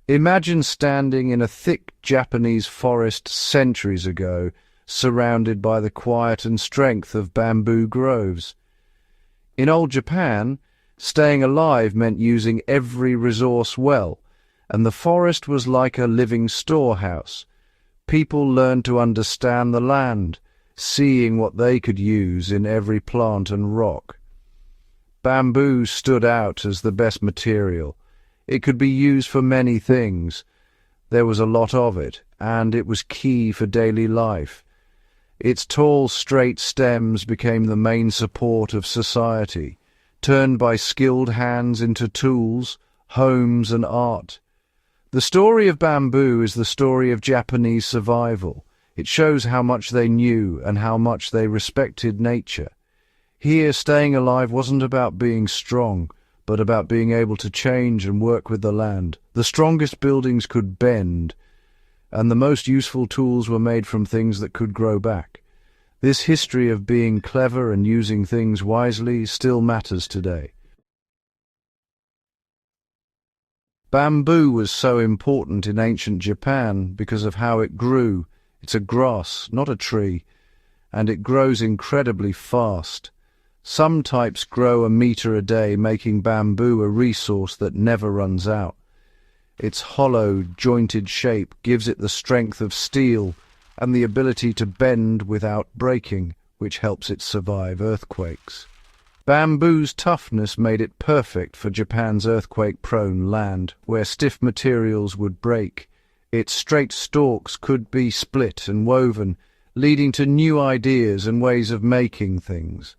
Imagine standing in a thick Japanese forest centuries ago, surrounded by the quiet and strength of bamboo groves. In old Japan, staying alive meant using every resource well, and the forest was like a living storehouse. People learned to understand the land, seeing what they could use in every plant and rock. Bamboo stood out as the best material. It could be used for many things. There was a lot of it, and it was key for daily life. Its tall, straight stems became the main support of society, turned by skilled hands into tools, homes, and art. The story of bamboo is the story of Japanese survival. It shows how much they knew and how much they respected nature. Here, staying alive wasn't about being strong, but about being able to change and work with the land. The strongest buildings could bend, and the most useful tools were made from things that could grow back. This history of being clever and using things wisely still matters today. Bamboo was so important in ancient Japan because of how it grew. It's a grass, not a tree, and it grows incredibly fast. Some types grow a meter a day, making bamboo a resource that never runs out. Its hollow, jointed shape gives it the strength of steel and the ability to bend without breaking, which helps it survive earthquakes. Bamboo's toughness made it perfect for Japan's earthquake-prone land, where stiff materials would break. Its straight stalks could be split and woven, leading to new ideas and ways of making things.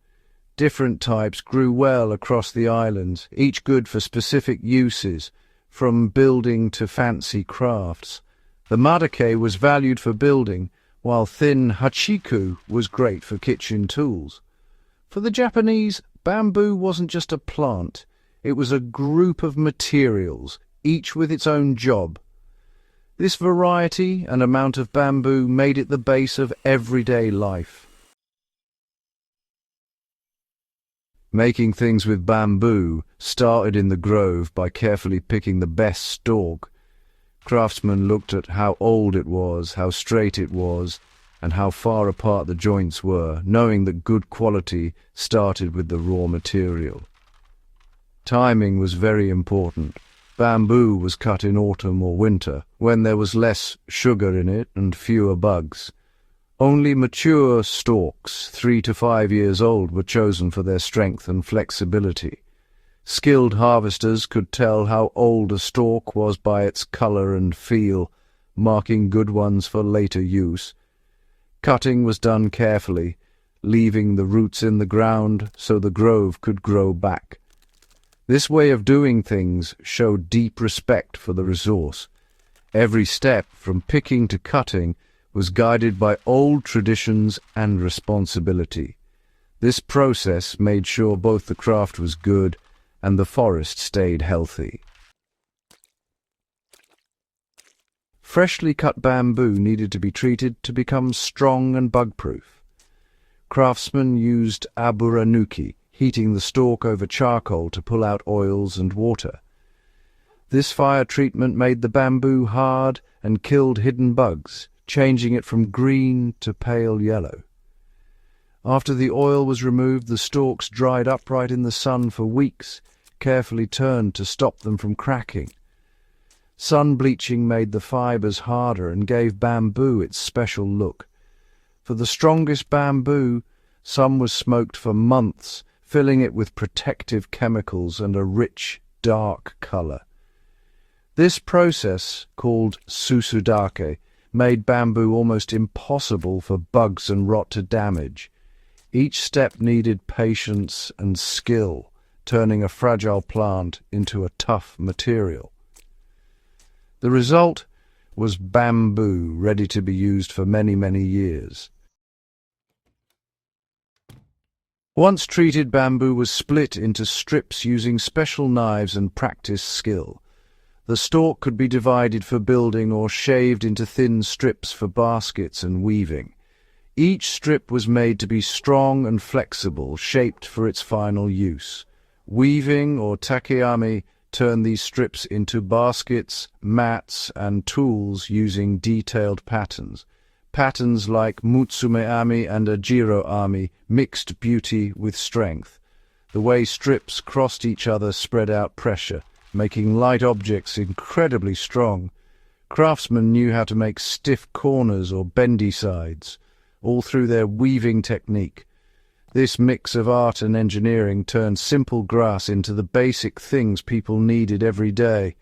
Different types grew well across the islands, each good for specific uses, from building to fancy crafts. The maruke was valued for building, while thin hachiku was great for kitchen tools. For the Japanese, bamboo wasn't just a plant, it was a group of materials, each with its own job. This variety and amount of bamboo made it the base of everyday life. Making things with bamboo started in the grove by carefully picking the best stalk. Craftsmen looked at how old it was, how straight it was, and how far apart the joints were, knowing that good quality started with the raw material. Timing was very important. Bamboo was cut in autumn or winter, when there was less sugar in it and fewer bugs. Only mature stalks, 3 to 5 years old, were chosen for their strength and flexibility. Skilled harvesters could tell how old a stalk was by its color and feel, marking good ones for later use. Cutting was done carefully, leaving the roots in the ground so the grove could grow back. This way of doing things showed deep respect for the resource. Every step, from picking to cutting, was guided by old traditions and responsibility. This process made sure both the craft was good and the forest stayed healthy. Freshly cut bamboo needed to be treated to become strong and bug-proof. Craftsmen used aburanuki, heating the stalk over charcoal to pull out oils and water. This fire treatment made the bamboo hard and killed hidden bugs, changing it from green to pale yellow. After the oil was removed, the stalks dried upright in the sun for weeks, carefully turned to stop them from cracking. Sun bleaching made the fibers harder and gave bamboo its special look. For the strongest bamboo, some was smoked for months, filling it with protective chemicals and a rich, dark color. This process, called susudake, made bamboo almost impossible for bugs and rot to damage. Each step needed patience and skill, turning a fragile plant into a tough material. The result was bamboo ready to be used for many, many years. Once treated, bamboo was split into strips using special knives and practiced skill. The stalk could be divided for building or shaved into thin strips for baskets and weaving. Each strip was made to be strong and flexible, shaped for its final use. Weaving, or takeami, turn these strips into baskets, mats, and tools using detailed patterns. Patterns like Mutsume-ami and Ajiro-ami mixed beauty with strength. The way strips crossed each other spread out pressure, making light objects incredibly strong. Craftsmen knew how to make stiff corners or bendy sides, all through their weaving technique. This mix of art and engineering turned simple grass into the basic things people needed every day.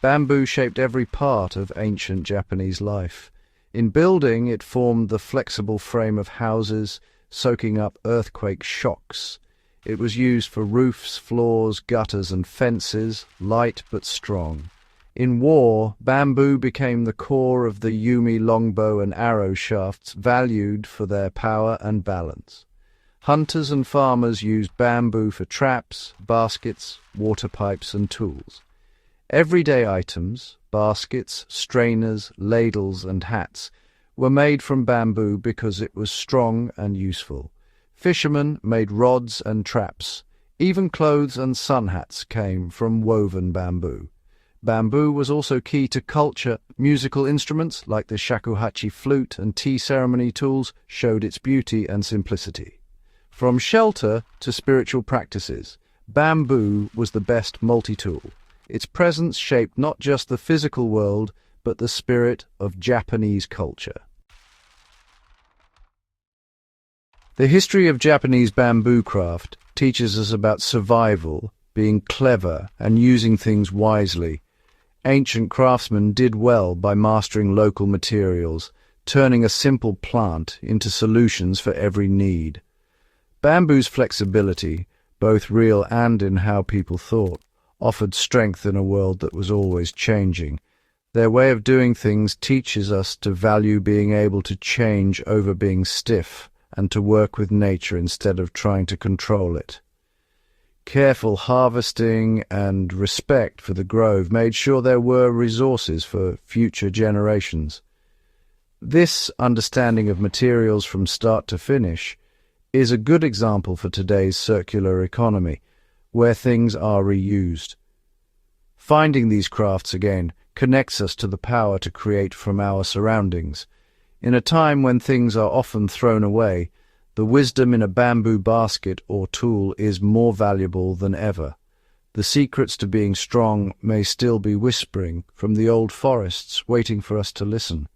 Bamboo shaped every part of ancient Japanese life. In building, it formed the flexible frame of houses, soaking up earthquake shocks. It was used for roofs, floors, gutters, and fences, light but strong. In war, bamboo became the core of the yumi longbow and arrow shafts, valued for their power and balance. Hunters and farmers used bamboo for traps, baskets, water pipes, and tools. Everyday items, baskets, strainers, ladles, and hats, were made from bamboo because it was strong and useful. Fishermen made rods and traps. Even clothes and sun hats came from woven bamboo. Bamboo was also key to culture. Musical instruments like the shakuhachi flute and tea ceremony tools showed its beauty and simplicity. From shelter to spiritual practices, bamboo was the best multi-tool. Its presence shaped not just the physical world, but the spirit of Japanese culture. The history of Japanese bamboo craft teaches us about survival, being clever, and using things wisely. Ancient craftsmen did well by mastering local materials, turning a simple plant into solutions for every need. Bamboo's flexibility, both real and in how people thought, offered strength in a world that was always changing. Their way of doing things teaches us to value being able to change over being stiff, and to work with nature instead of trying to control it. Careful harvesting and respect for the grove made sure there were resources for future generations. This understanding of materials from start to finish is a good example for today's circular economy, where things are reused. Finding these crafts again connects us to the power to create from our surroundings. In a time when things are often thrown away, the wisdom in a bamboo basket or tool is more valuable than ever. The secrets to being strong may still be whispering from the old forests, waiting for us to listen.